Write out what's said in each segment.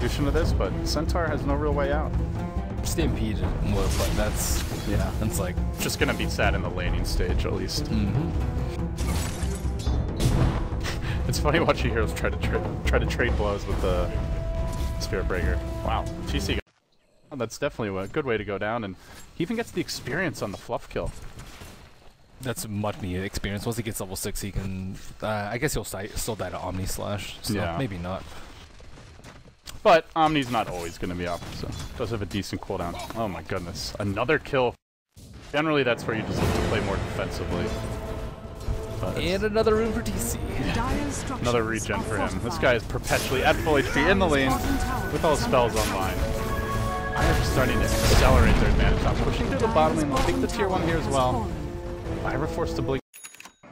solution to this, but Centaur has no real way out. Stampede would, but that's like just gonna be sad in the laning stage at least. It's funny watching heroes try to trade blows with the Spirit Breaker. Wow, TC. That's definitely a good way to go down, and he even gets the experience on the fluff kill. That's much needed experience. Once he gets level 6, he can. I guess he'll still die to Omni Slash. So yeah, maybe not. But Omni's not always going to be up, so does have a decent cooldown. Oh my goodness, another kill. Generally, that's where you just look to play more defensively. And another room for TC. Another regen for him. This guy is perpetually at full HP in the lane with all his spells online. Fire just starting to accelerate their advantage now, pushing through the bottom lane. They'll take the tier 1 here as well. Fire forced to blink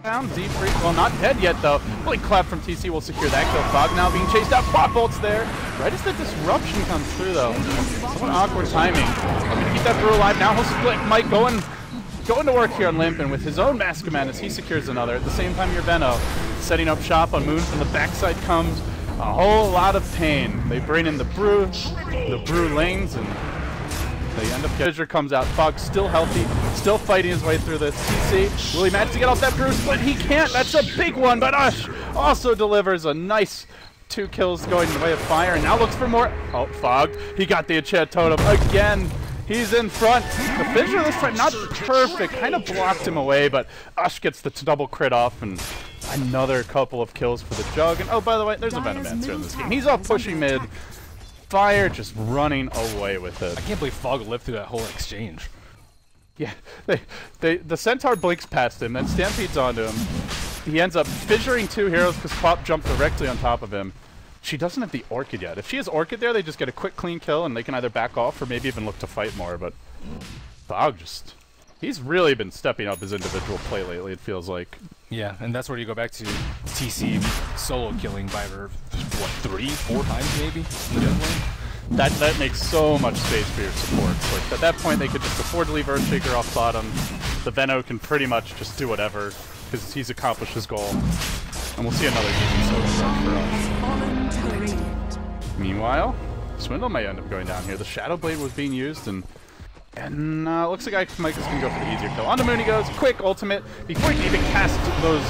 down. Z-Freak, well, not dead yet though. Blink clap from TC will secure that kill. Fog now being chased out. Quad bolts there. Right as the disruption comes through though. Somewhat awkward timing. Looking to keep that brew alive. Now he'll split. Mike going to work here on Limpin with his own Mask Command as he secures another. At the same time, your Venno setting up shop on Moon. From the backside comes a whole lot of pain. They bring in the brew lanes, and they end up getting... Fissure comes out. Fog still healthy, still fighting his way through this. TC, will he manage to get off that brew split? He can't. That's a big one, but Ush also delivers a nice 2 kills going the way of Fire, and now looks for more. Oh, Fog, he got the Enchant Totem again. He's in front. The Fissure this time, not perfect, kind of blocked him away, but Ush gets the double crit off, and another couple of kills for the Jug. And oh, by the way, there's a Venomancer in this game. He's off pushing mid. Fire just running away with it. I can't believe Fog lived through that whole exchange. Yeah, the Centaur blinks past him, then Stampedes onto him. He ends up fissuring 2 heroes because Pop jumped directly on top of him. She doesn't have the Orchid yet. If she has Orchid there, they just get a quick, clean kill, and they can either back off or maybe even look to fight more, but Fog just... He's really been stepping up his individual play lately, it feels like. Yeah, and that's where you go back to TC solo killing by her, what, 3-4 times maybe? That makes so much space for your supports. Like, at that point, they could just afford to leave Earthshaker off bottom. The Venno can pretty much just do whatever, because he's accomplished his goal. And we'll see another easy solo start for us. Meanwhile, Swindle may end up going down here. The Shadow Blade was being used, and looks like Mike is going to go for the easier kill. On the Moon he goes, quick ultimate, before he can even cast those,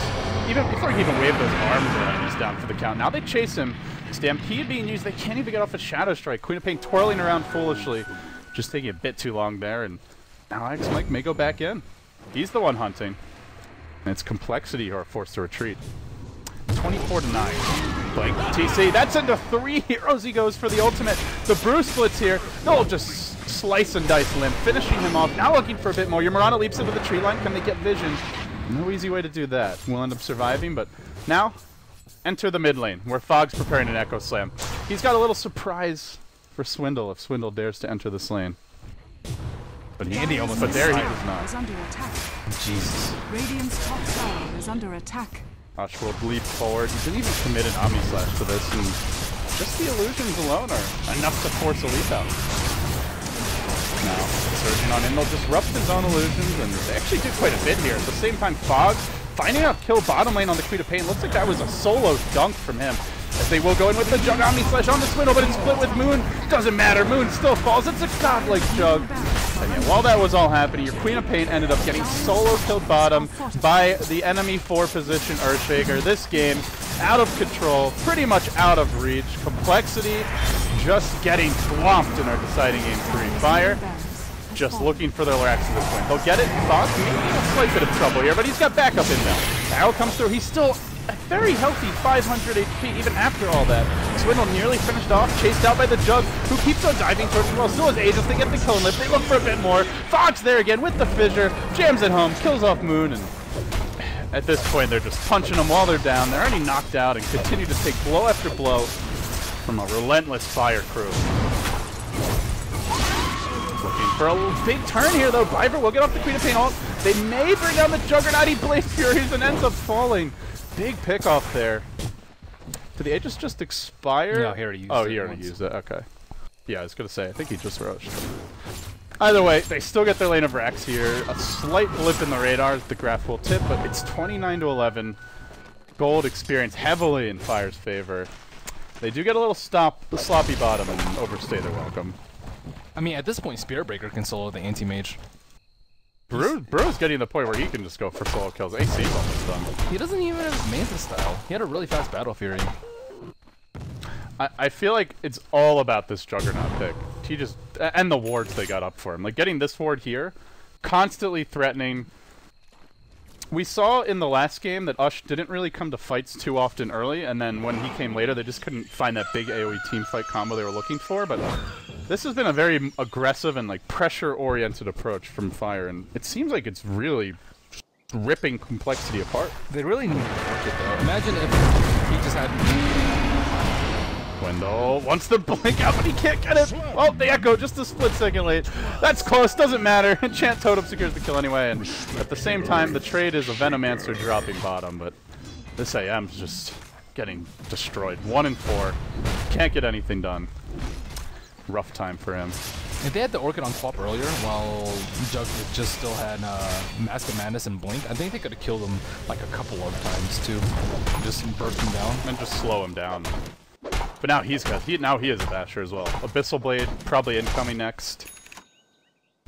before he can even wave those arms around, he's down for the count. Now they chase him, Stampede being used, they can't even get off a Shadow Strike. Queen of Pain twirling around foolishly, just taking a bit too long there, and now Alex Mike may go back in. He's the one hunting, and it's compLexity who are forced to retreat. 24-9. Blink, TC, that's into 3 heroes he goes for the ultimate. The brew splits here, they'll just slice and dice Limp, finishing him off. Now looking for a bit more. Your Murano leaps into the tree line. Can they get vision? No easy way to do that. We'll end up surviving, but now enter the mid lane where Fog's preparing an Echo Slam. He's got a little surprise for Swindle if Swindle dares to enter this lane. But Andy almost, but there he does not. Jesus. Radiant's top tower is under attack. Ush will leap forward. He didn't even commit an Omni Slash to this, and just the illusions alone are enough to force a leap out. Now, surging on in, they'll disrupt his own illusions, and they actually do quite a bit here. At the same time, Fog finding a kill bottom lane on the Queen of Pain. Looks like that was a solo dunk from him. As they will go in with the Jug Omni Slash on the Swindle, but it's split with Moon. Doesn't matter, Moon still falls. It's a godlike Jug. And yeah, while that was all happening, your Queen of Pain ended up getting solo killed bottom by the enemy 4 position Earthshaker. This game, out of control, pretty much out of reach. compLexity just getting swamped in our deciding game 3. Fire just looking for their Lorax at this point. They'll get it. Fog maybe in a slight bit of trouble here, but he's got backup in there. Arrow comes through. He's still a very healthy 500 HP even after all that. Swindle nearly finished off, chased out by the Jug, who keeps on diving towards him. Well, still has Aegis. They get the kill and lift. They look for a bit more. Fog's there again with the Fissure, jams it home, kills off Moon, and at this point they're just punching them while they're down. They're already knocked out and continue to take blow after blow from a relentless Fire crew. Looking for a big turn here though. Biver will get off the Queen of Pain ult. They may bring down the Juggernaut. He Blade Furies and ends up falling. Big pick off there. Did the Aegis just expire? No, he already used it. Oh, he already used it. Okay. Yeah, I was gonna say, I think he just rushed. Either way, they still get their lane of Rax here. A slight blip in the radar as the graph will tip, but it's 29-11. Gold experience heavily in Fire's favor. They do get a little sloppy bottom and overstay their welcome. I mean, at this point, Spirit Breaker can solo the anti-mage. Brew's getting to the point where he can just go for solo kills. AC's almost done. He doesn't even have Manta style. He had a really fast Battle Fury. I feel like it's all about this Juggernaut pick. He just... And the wards they got up for him. Like, getting this ward here, constantly threatening. We saw in the last game that Ush didn't really come to fights too often early, and then when he came later, they just couldn't find that big AoE teamfight combo they were looking for, but this has been a very aggressive and, like, pressure-oriented approach from Fire, and it seems like it's really ripping complexity apart. They really need to work it, though. Imagine if he just had... Wendell wants to blink out, but he can't get it. Oh, the Echo just a split second late. That's close, doesn't matter. Enchant Totem secures the kill anyway, and at the same time, the trade is a Venomancer dropping bottom, but this AM's just getting destroyed. 1 and 4. Can't get anything done. Rough time for him. If they had the Orchid on Quap earlier, while Jug just still had Mask of Madness and Blink, I think they could have killed him like a couple of times too. Just burst him down. And just slow him down. But now he is a basher as well. Abyssal Blade probably incoming next.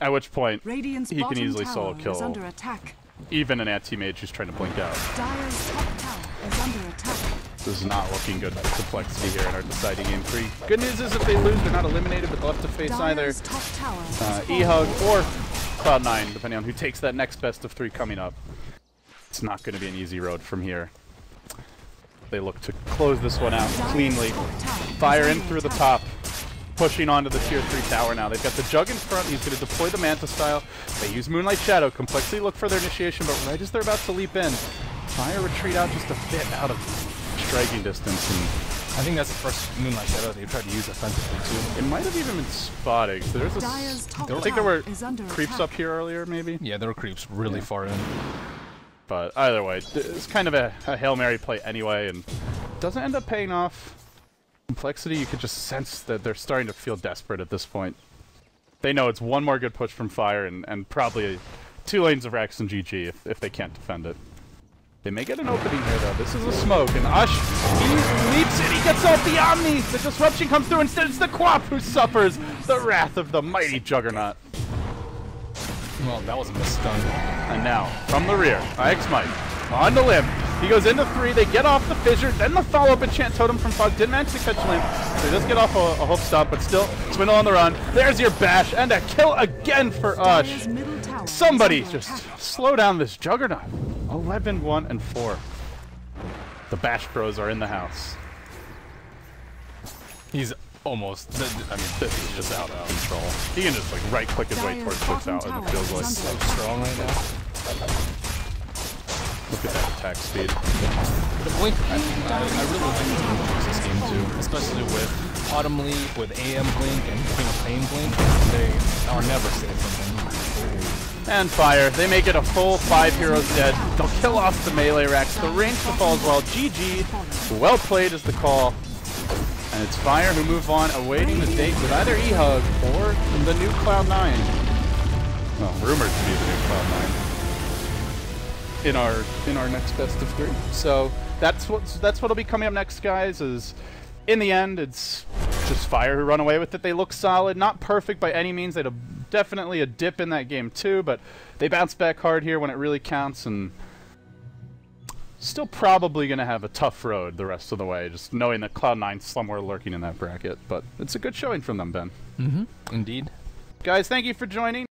At which point Radiant's he can easily bottom solo tower kill is under attack. even an anti-mage who's trying to blink out. Dire's top tower is under attack. This is not looking good for complexity here in our deciding game 3. Good news is if they lose, they're not eliminated, but they'll have to face either Dire's top tower is E-Hug or Cloud9, depending on who takes that next best of 3 coming up. It's not going to be an easy road from here. They look to close this one out cleanly. Fire in through the top, pushing onto the tier 3 tower now. They've got the Jug in front. He's going to deploy the Manta style. They use Moonlight Shadow. Complexity look for their initiation, but right as they're about to leap in, Fire retreat out just a bit out of striking distance. And I think that's the first Moonlight Shadow they tried to use offensively too. it might have even been spotting. So there's a... Dire's top I think there were tower is under creeps attack. up here earlier, maybe? Yeah, there were creeps really Yeah. far in. But either way, it's kind of a Hail Mary play anyway, and doesn't end up paying off. Complexity, you could just sense that they're starting to feel desperate at this point. They know it's one more good push from Fire, and probably 2 lanes of Rex and GG if they can't defend it. They may get an opening here, though. This is a smoke, and Ush, he leaps in, he gets off the Omni! The disruption comes through, instead it's the Quap who suffers the wrath of the mighty Juggernaut. Well, that was a misstun. And now, from the rear, IX Mike, on the limb. He goes into 3, they get off the Fissure, then the follow-up Enchant Totem from Fog. Didn't manage to catch Limb, so he does get off a Hope Stop, but still, Swindle on the run. There's your bash, and a kill again for Ush. Dire's middle tower is Somebody under just attack. slow down this Juggernaut. 11, 1, and 4. The Bash Bros are in the house. He's almost... I mean, This is just out of control. He can just like right-click his way towards Cliff's out, and it feels like so strong right now. look at that attack speed. The Blink, I really like this game too, especially with Autumn Leap, with AM Blink, and King of Pain Blink. They are never safe from them. And Fire, they make it a full 5 heroes dead. They'll kill off the melee racks. The range to fall as well. GG. Well played is the call. And it's Fire who move on, awaiting the date with either E-Hug or the new Cloud9. Well, rumored to be the new Cloud9. In our next best of 3. So that's what'll be coming up next, guys, is in the end it's just Fire who run away with it. They look solid, not perfect by any means. They had definitely a dip in that game too, but they bounce back hard here when it really counts, and still probably going to have a tough road the rest of the way, just knowing that Cloud9's somewhere lurking in that bracket. But it's a good showing from them, Ben. Mm-hmm. Indeed. Guys, thank you for joining.